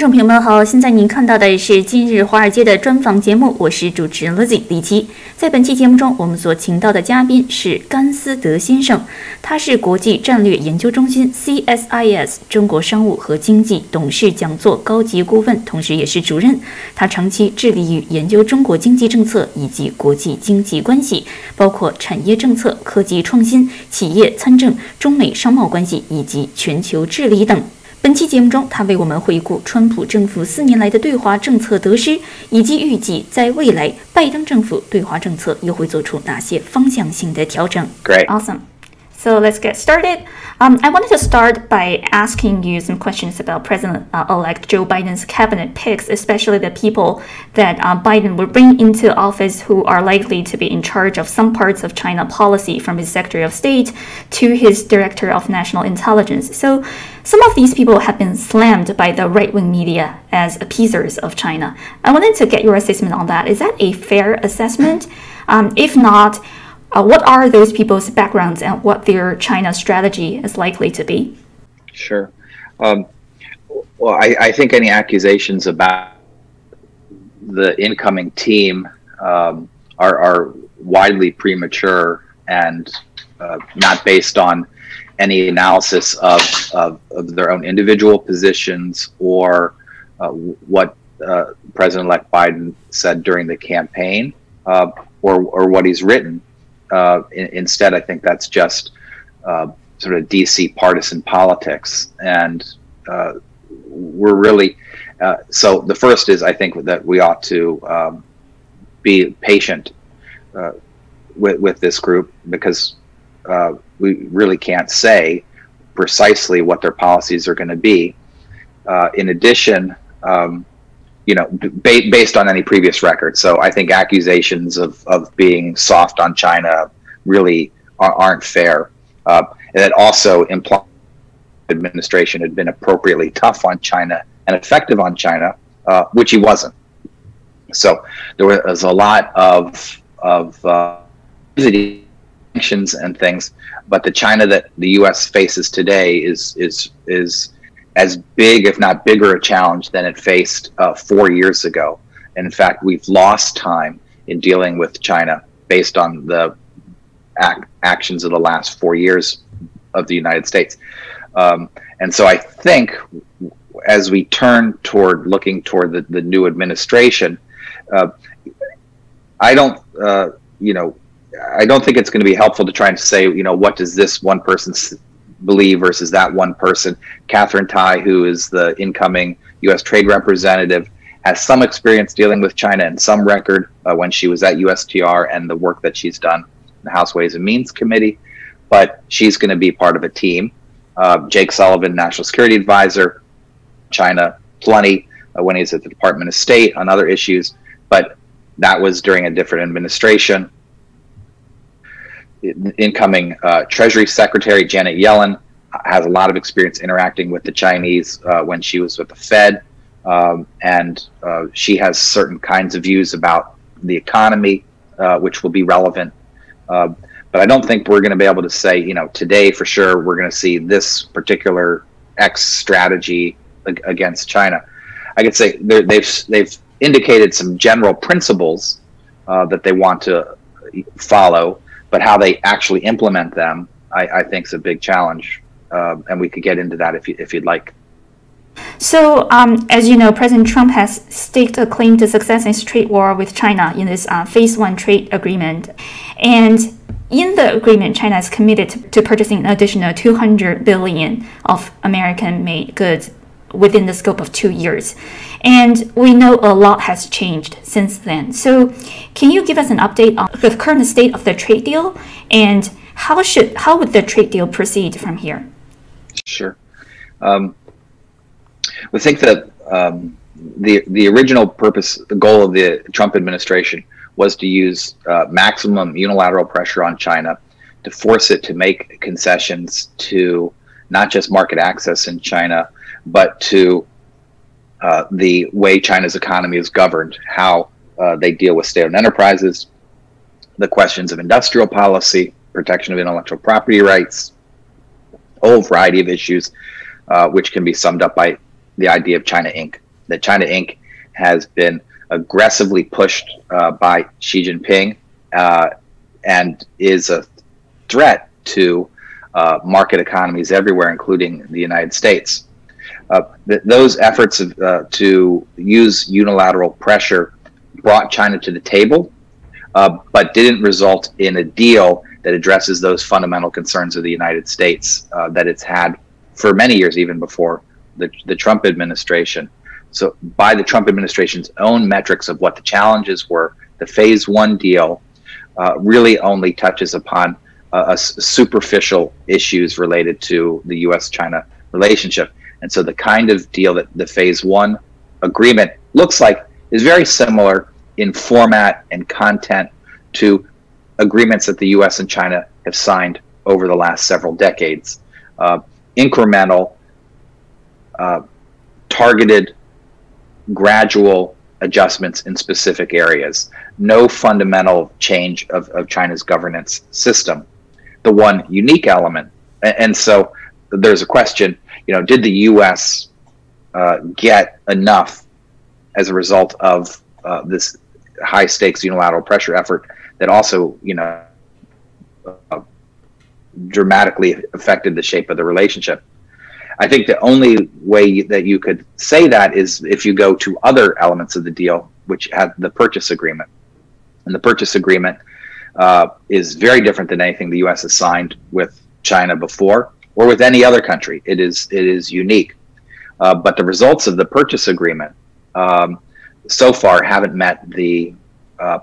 众朋友们好，现在您看到的是今日华尔街的专访节目，我是主持人 Lizzi 李琦。在本期节目中，我们所请到的嘉宾是甘思德先生，他是国际战略研究中心 CSIS 中国商务和经济董事讲座高级顾问，同时也是主任。他长期致力于研究中国经济政策以及国际经济关系，包括产业政策、科技创新、企业参政、中美商贸关系以及全球治理等。本期节目中，他为我们回顾川普政府4年来的对华政策得失，以及预计在未来拜登政府对华政策又会做出哪些方向性的调整。 Great. Awesome. So let's get started. I wanted to start by asking you some questions about President-elect Joe Biden's cabinet picks, especially the people that Biden will bring into office who are likely to be in charge of some parts of China policy, from his Secretary of State to his Director of National Intelligence. So some of these people have been slammed by the right-wing media as appeasers of China. I wanted to get your assessment on that. Is that a fair assessment? If not, what are those people's backgrounds and what their China strategy is likely to be? Sure. Well, I think any accusations about the incoming team are widely premature and not based on any analysis of their own individual positions or what President-elect Biden said during the campaign or what he's written. Instead, I think that's just sort of DC partisan politics, and we're really so the first is, I think, that we ought to be patient with this group, because we really can't say precisely what their policies are going to be. In addition, based on any previous record. So I think accusations of being soft on China really aren't fair. And it also implies the administration had been appropriately tough on China and effective on China, which he wasn't. So there was a lot of sanctions and things, but the China that the U.S. faces today is as big, if not bigger, a challenge than it faced 4 years ago. And in fact, we've lost time in dealing with China based on the actions of the last 4 years of the United States. And so I think as we turn toward looking toward the new administration, I don't think it's going to be helpful to try and say, what does this one person believe versus that one person. Catherine Tai, who is the incoming U.S. trade representative, has some experience dealing with China and some record when she was at USTR and the work that she's done in the House Ways and Means Committee, but she's going to be part of a team. Jake Sullivan, National Security Advisor, China plenty when he's at the Department of State on other issues, but that was during a different administration. Incoming Treasury Secretary Janet Yellen has a lot of experience interacting with the Chinese when she was with the Fed, and she has certain kinds of views about the economy, which will be relevant. But I don't think we're going to be able to say, today for sure we're going to see this particular X strategy against China. I could say they've indicated some general principles that they want to follow. But how they actually implement them, I think, is a big challenge, and we could get into that if you'd like. So, as you know, President Trump has staked a claim to success in his trade war with China in this Phase 1 trade agreement. And in the agreement, China is committed to purchasing an additional $200 billion of American-made goods within the scope of 2 years. And we know a lot has changed since then. So can you give us an update on the current state of the trade deal, and how would the trade deal proceed from here? Sure. We think that the original goal of the Trump administration was to use maximum unilateral pressure on China to force it to make concessions to not just market access in China, but to the way China's economy is governed, how they deal with state-owned enterprises, the questions of industrial policy, protection of intellectual property rights, a whole variety of issues, which can be summed up by the idea of China Inc. that China Inc. has been aggressively pushed by Xi Jinping and is a threat to market economies everywhere, including the United States. Those efforts to use unilateral pressure brought China to the table, but didn't result in a deal that addresses those fundamental concerns of the United States that it's had for many years, even before the Trump administration. So by the Trump administration's own metrics of what the challenges were, the phase one deal really only touches upon superficial issues related to the U.S.-China relationship. And so the kind of deal that the phase one agreement looks like is very similar in format and content to agreements that the U.S. and China have signed over the last several decades. Incremental, targeted, gradual adjustments in specific areas. No fundamental change of China's governance system. The one unique element, and so there's a question, did the U.S. Get enough as a result of this high stakes unilateral pressure effort that also, dramatically affected the shape of the relationship? I think the only way that you could say that is if you go to other elements of the deal, which had the purchase agreement. And the purchase agreement is very different than anything the U.S. has signed with China before or with any other country. It is unique. But the results of the purchase agreement so far haven't met the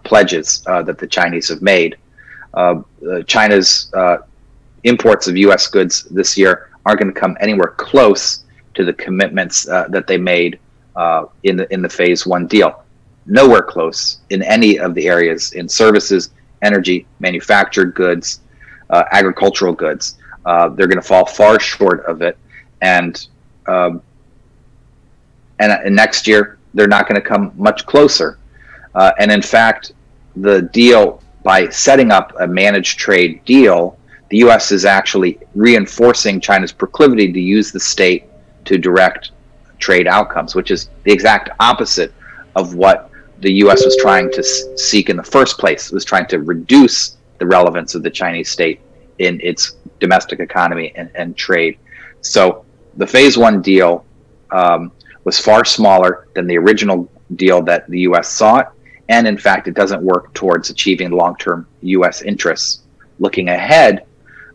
pledges that the Chinese have made. China's imports of U.S. goods this year aren't going to come anywhere close to the commitments that they made in the phase one deal. Nowhere close in any of the areas in services, energy, manufactured goods, agricultural goods. They're going to fall far short of it, and next year they're not going to come much closer. And in fact, the deal, by setting up a managed trade deal, the U.S. is actually reinforcing China's proclivity to use the state to direct trade outcomes, which is the exact opposite of what the U.S. was trying to seek in the first place. It was trying to reduce the relevance of the Chinese state in its domestic economy and trade. So the phase one deal was far smaller than the original deal that the U.S. sought, and in fact, it doesn't work towards achieving long-term U.S. interests. Looking ahead,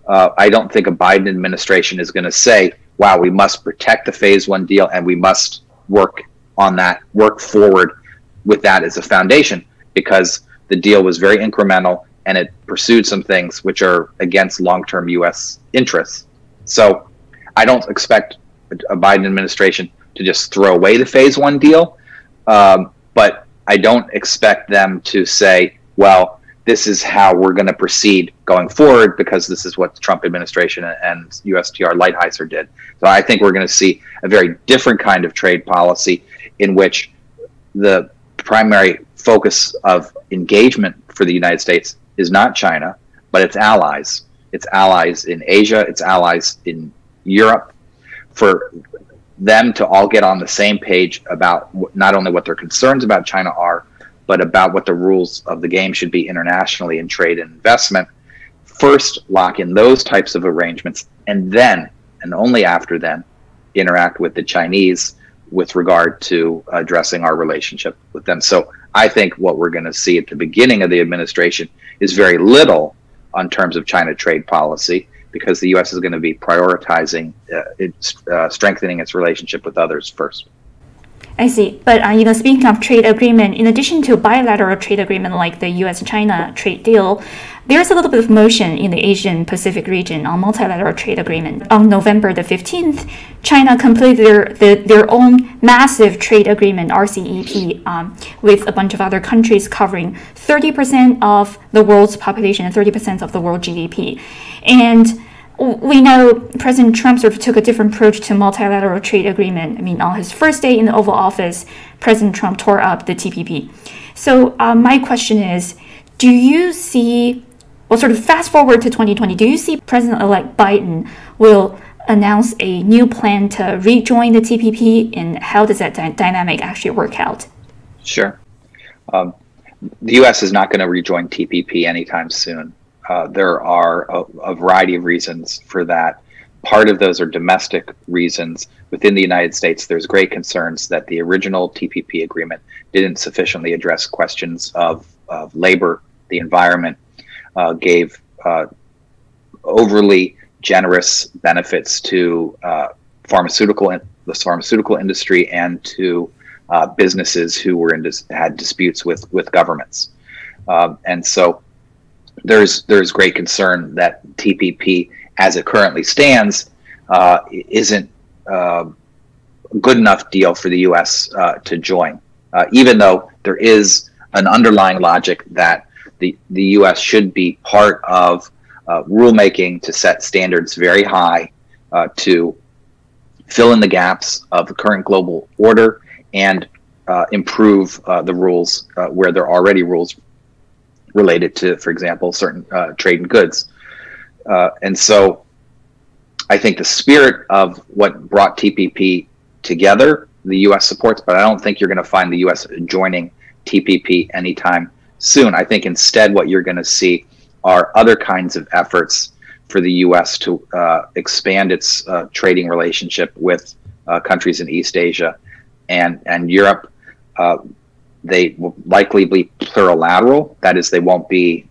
I don't think a Biden administration is going to say, wow, we must protect the phase one deal and we must work on that, work forward with that as a foundation, because the deal was very incremental and it pursued some things which are against long-term U.S. interests. So I don't expect a Biden administration to just throw away the phase one deal, but I don't expect them to say, well, this is how we're going to proceed going forward because this is what the Trump administration and USTR Lighthizer did. So I think we're going to see a very different kind of trade policy in which the primary focus of engagement for the United States is not China, but its allies. Its allies in Asia, its allies in Europe, for them to all get on the same page about not only what their concerns about China are, but about what the rules of the game should be internationally in trade and investment. First, lock in those types of arrangements, and then, and only after then, interact with the Chinese with regard to addressing our relationship with them. So I think what we're going to see at the beginning of the administration is very little on terms of China trade policy, because the U.S. is going to be prioritizing strengthening its relationship with others first. I see. But, speaking of trade agreement, in addition to bilateral trade agreement like the U.S.-China trade deal, there's a little bit of motion in the Asian Pacific region on multilateral trade agreement. On November the 15th, China completed their own massive trade agreement, RCEP, with a bunch of other countries covering 30% of the world's population and 30% of the world GDP. And we know President Trump sort of took a different approach to multilateral trade agreement. I mean, on his first day in the Oval Office, President Trump tore up the TPP. So my question is, do you see, well, sort of fast forward to 2020, do you see President-elect Biden will announced a new plan to rejoin the TPP, and how does that dynamic actually work out? Sure. The U.S. is not going to rejoin TPP anytime soon. There are a variety of reasons for that. Part of those are domestic reasons. Within the United States, there's great concerns that the original TPP agreement didn't sufficiently address questions of labor, the environment, gave overly generous benefits to the pharmaceutical industry and to businesses who were had disputes with governments, and so there's great concern that TPP, as it currently stands, isn't a good enough deal for the U.S. To join, even though there is an underlying logic that the U.S. should be part of rulemaking to set standards very high to fill in the gaps of the current global order and improve the rules where there are already rules related to, for example, certain trade in goods. And so I think the spirit of what brought TPP together, the U.S. supports, but I don't think you're going to find the U.S. joining TPP anytime soon. I think instead what you're going to see are other kinds of efforts for the U.S. to expand its trading relationship with countries in East Asia and Europe. They will likely be plurilateral. That is, they won't be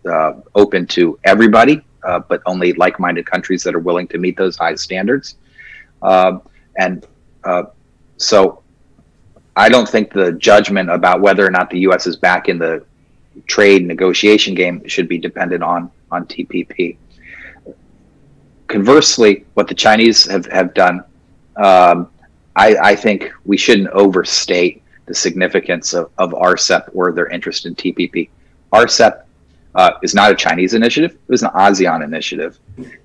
open to everybody, but only like-minded countries that are willing to meet those high standards. So I don't think the judgment about whether or not the U.S. is back in the trade negotiation game should be dependent on TPP. Conversely, what the Chinese have done, I think we shouldn't overstate the significance of RCEP or their interest in TPP. RCEP is not a Chinese initiative. It was an ASEAN initiative.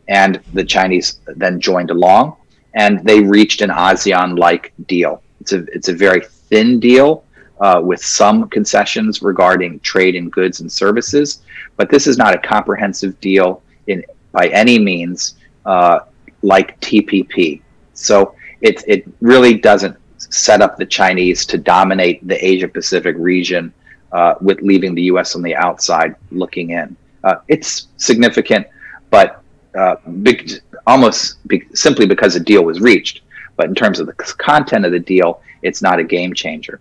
And the Chinese then joined along, and they reached an ASEAN-like deal. It's a very thin deal with some concessions regarding trade in goods and services, but this is not a comprehensive deal by any means like TPP. So it really doesn't set up the Chinese to dominate the Asia-Pacific region with leaving the U.S. on the outside looking in. It's significant, but simply because a deal was reached. But in terms of the content of the deal, it's not a game changer.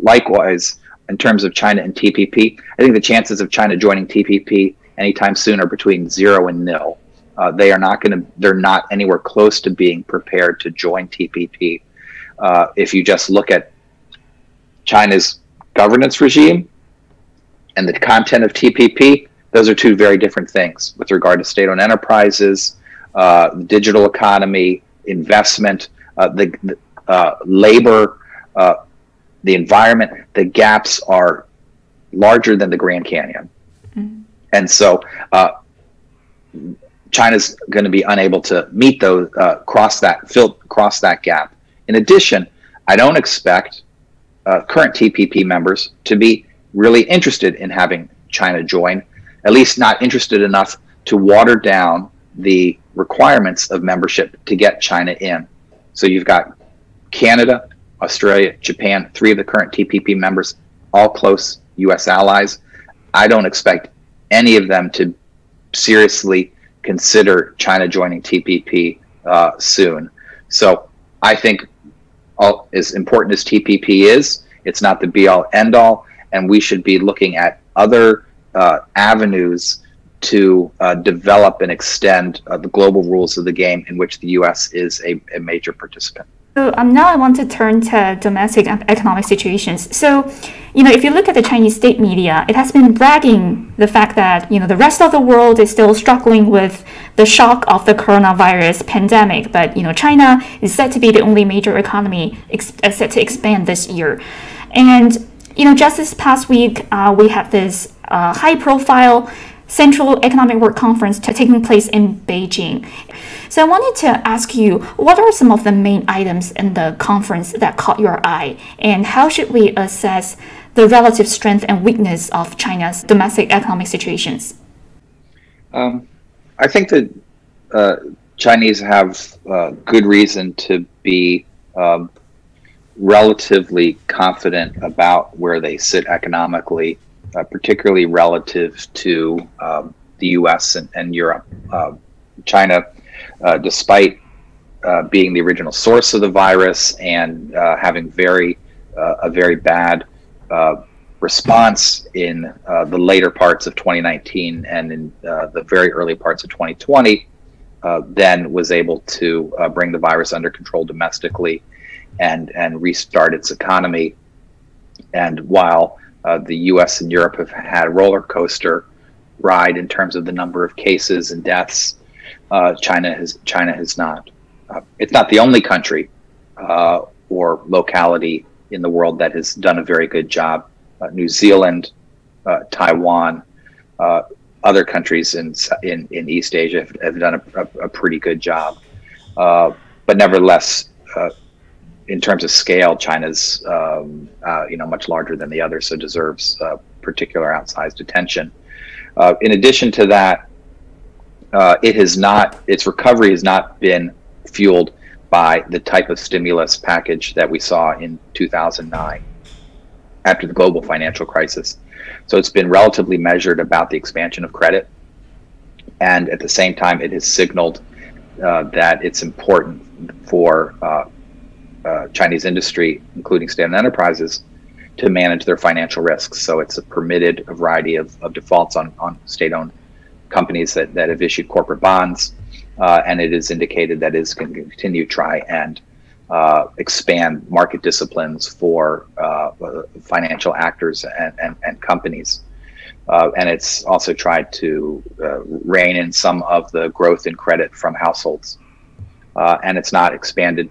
Likewise, in terms of China and TPP, I think the chances of China joining TPP anytime soon are between 0 and nil. They're not anywhere close to being prepared to join TPP. If you just look at China's governance regime and the content of TPP, those are two very different things with regard to state-owned enterprises, the digital economy, investment, the labor, the environment. The gaps are larger than the Grand Canyon. Mm-hmm. And so China's going to be unable to meet those, cross that gap. In addition, I don't expect current TPP members to be really interested in having China join, at least not interested enough to water down the requirements of membership to get China in. So you've got Canada, Australia, Japan, 3 of the current TPP members, all close U.S. allies. I don't expect any of them to seriously consider China joining TPP soon. So I think as important as TPP is, it's not the be-all, end-all, and we should be looking at other avenues to develop and extend the global rules of the game in which the U.S. is a major participant. So now I want to turn to domestic economic situations. So, if you look at the Chinese state media, it has been bragging the fact that, the rest of the world is still struggling with the shock of the coronavirus pandemic. But, China is said to be the only major economy set to expand this year. And, just this past week, we had this high-profile Central Economic Work Conference taking place in Beijing. So I wanted to ask you, what are some of the main items in the conference that caught your eye, and how should we assess the relative strength and weakness of China's domestic economic situations? I think that Chinese have good reason to be relatively confident about where they sit economically, particularly relative to the U.S. and Europe. China, despite being the original source of the virus and having a very bad response in the later parts of 2019 and in the very early parts of 2020, then was able to bring the virus under control domestically and restart its economy. And while the U.S. and Europe have had a roller coaster ride in terms of the number of cases and deaths, China has not. It's not the only country or locality in the world that has done a very good job. New Zealand, Taiwan, other countries in East Asia have done a pretty good job. But nevertheless, in terms of scale, China's much larger than the others, so deserves particular outsized attention. In addition to that, its recovery has not been fueled by the type of stimulus package that we saw in 2009 after the global financial crisis. So it's been relatively measured about the expansion of credit, and at the same time it has signaled that it's important for Chinese industry, including state-owned enterprises, to manage their financial risks. So it's permitted a variety of defaults on state-owned companies that have issued corporate bonds, and it is indicated that it's going to continue to try and expand market disciplines for financial actors and companies. And it's also tried to rein in some of the growth in credit from households. And it's not expanded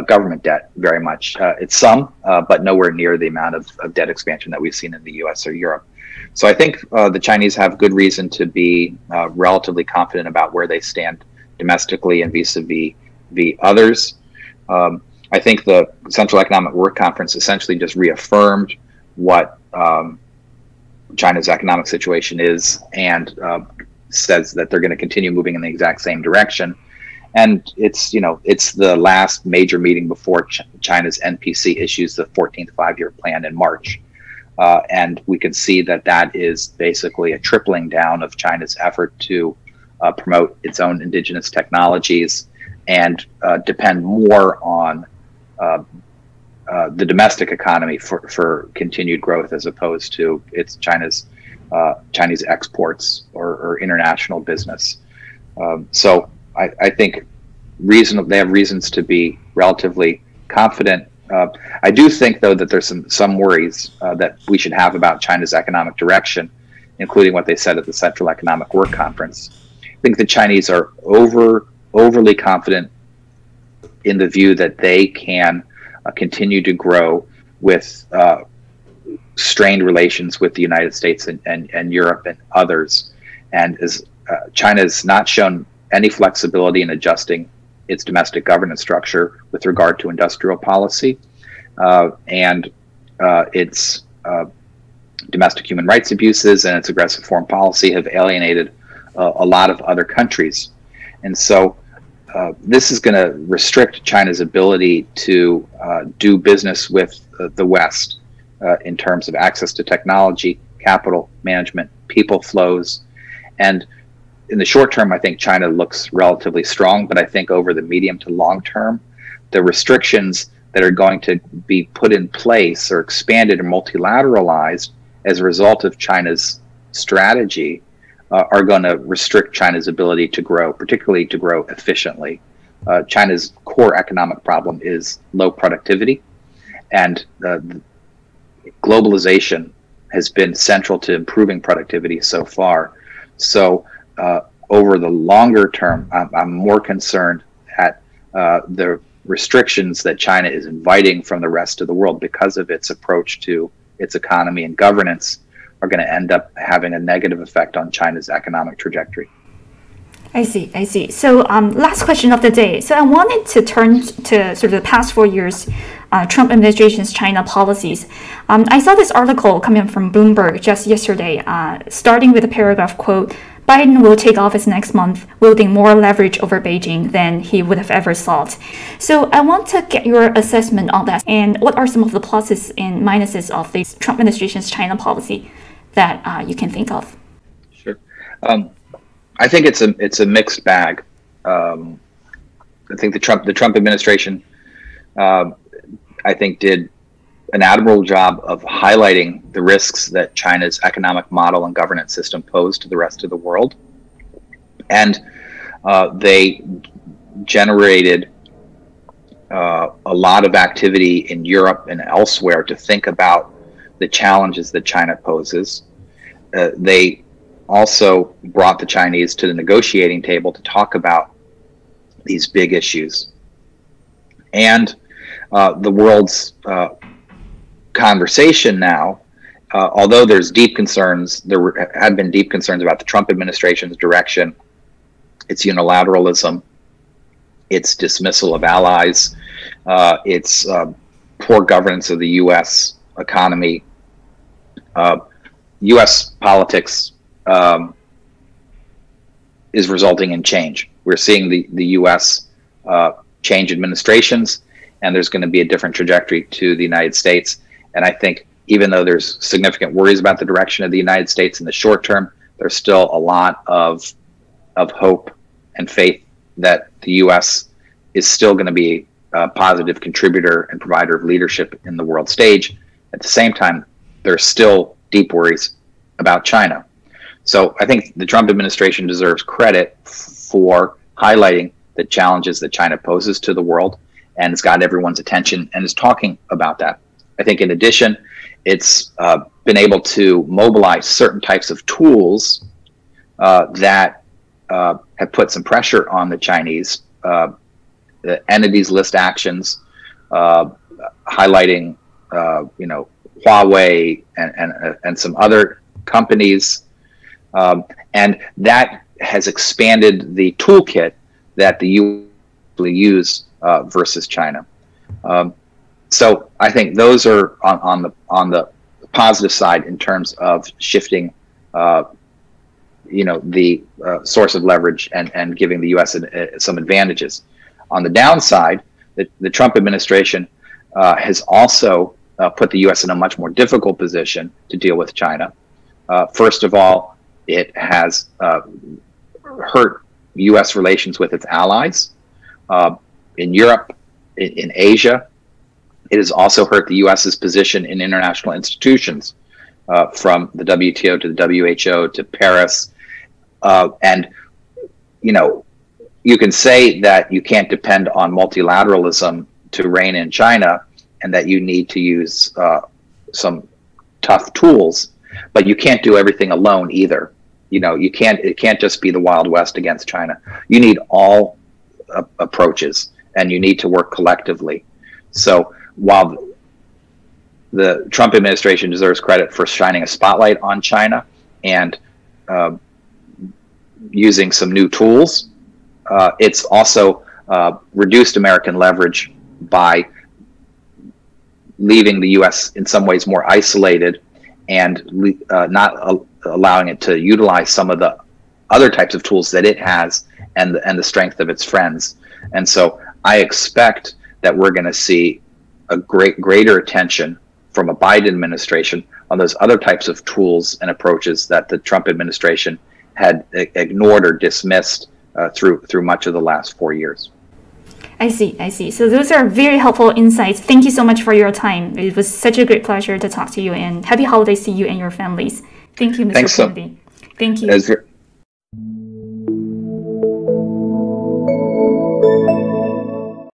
government debt very much. It's some, but nowhere near the amount of debt expansion that we've seen in the US or Europe. So I think the Chinese have good reason to be relatively confident about where they stand domestically and vis-a-vis others. I think the Central Economic Work Conference essentially just reaffirmed what China's economic situation is, and says that they're going to continue moving in the exact same direction. And it's the last major meeting before China's NPC issues the 14th five-year plan in March. And we can see that is basically a tripling down of China's effort to promote its own indigenous technologies and depend more on the domestic economy for continued growth, as opposed to Chinese exports or international business. So I think they have reasons to be relatively confident. I do think, though, that there's some worries that we should have about China's economic direction, including what they said at the Central Economic Work Conference. I think the Chinese are overly confident in the view that they can continue to grow with strained relations with the United States and Europe and others. And as China has not shown any flexibility in adjusting its domestic governance structure with regard to industrial policy, and its domestic human rights abuses and its aggressive foreign policy have alienated a lot of other countries. And so this is going to restrict China's ability to do business with the West in terms of access to technology, capital management, people flows. And in the short term, I think China looks relatively strong, but I think over the medium to long term, the restrictions that are going to be put in place or expanded or multilateralized as a result of China's strategy are going to restrict China's ability to grow, particularly to grow efficiently. China's core economic problem is low productivity, and globalization has been central to improving productivity so far. So over the longer term, I'm more concerned at the restrictions that China is inviting from the rest of the world because of its approach to its economy and governance are going to end up having a negative effect on China's economic trajectory. I see. So last question of the day. So I wanted to turn to sort of the past 4 years Trump administration's China policies. I saw this article coming from Bloomberg just yesterday, starting with a paragraph, quote, Biden will take office next month, wielding more leverage over Beijing than he would have ever thought. So I want to get your assessment on that. And what are some of the pluses and minuses of the Trump administration's China policy that you can think of? Sure. I think it's a mixed bag. I think the Trump administration, I think, did an admirable job of highlighting the risks that China's economic model and governance system pose to the rest of the world. And they generated a lot of activity in Europe and elsewhere to think about the challenges that China poses. They also brought the Chinese to the negotiating table to talk about these big issues. And the world's conversation now, although there's deep concerns, had been deep concerns about the Trump administration's direction, its unilateralism, its dismissal of allies, its poor governance of the U.S. economy. U.S. politics is resulting in change. We're seeing the U.S. Change administrations, and there's going to be a different trajectory to the United States. And I think even though there's significant worries about the direction of the United States in the short term, there's still a lot of hope and faith that the U.S. is still going to be a positive contributor and provider of leadership in the world stage. At the same time, there's still deep worries about China. So I think the Trump administration deserves credit for highlighting the challenges that China poses to the world, and it's got everyone's attention and is talking about that. I think in addition, it's been able to mobilize certain types of tools that have put some pressure on the Chinese. The entities list actions, highlighting, Huawei and some other companies, and that has expanded the toolkit that the U.S. use versus China. So I think those are on the positive side in terms of shifting, the source of leverage and giving the U.S. some advantages. On the downside, the Trump administration has also put the U.S. in a much more difficult position to deal with China. First of all, it has hurt U.S. relations with its allies in Europe, in Asia. It has also hurt the U.S.'s position in international institutions, from the WTO to the WHO to Paris. And, you can say that you can't depend on multilateralism to rein in China and that you need to use some tough tools, but you can't do everything alone either. It can't just be the Wild West against China. You need all approaches, and you need to work collectively. So while the Trump administration deserves credit for shining a spotlight on China and using some new tools, it's also reduced American leverage by leaving the U.S. in some ways more isolated and not allowing it to utilize some of the other types of tools that it has and the strength of its friends. And so I expect that we're going to see a greater attention from a Biden administration on those other types of tools and approaches that the Trump administration had ignored or dismissed through much of the last 4 years. I see. So those are very helpful insights. Thank you so much for your time. It was such a great pleasure to talk to you, and happy holidays to you and your families. Thank you, Mr. Kennedy. Thank you.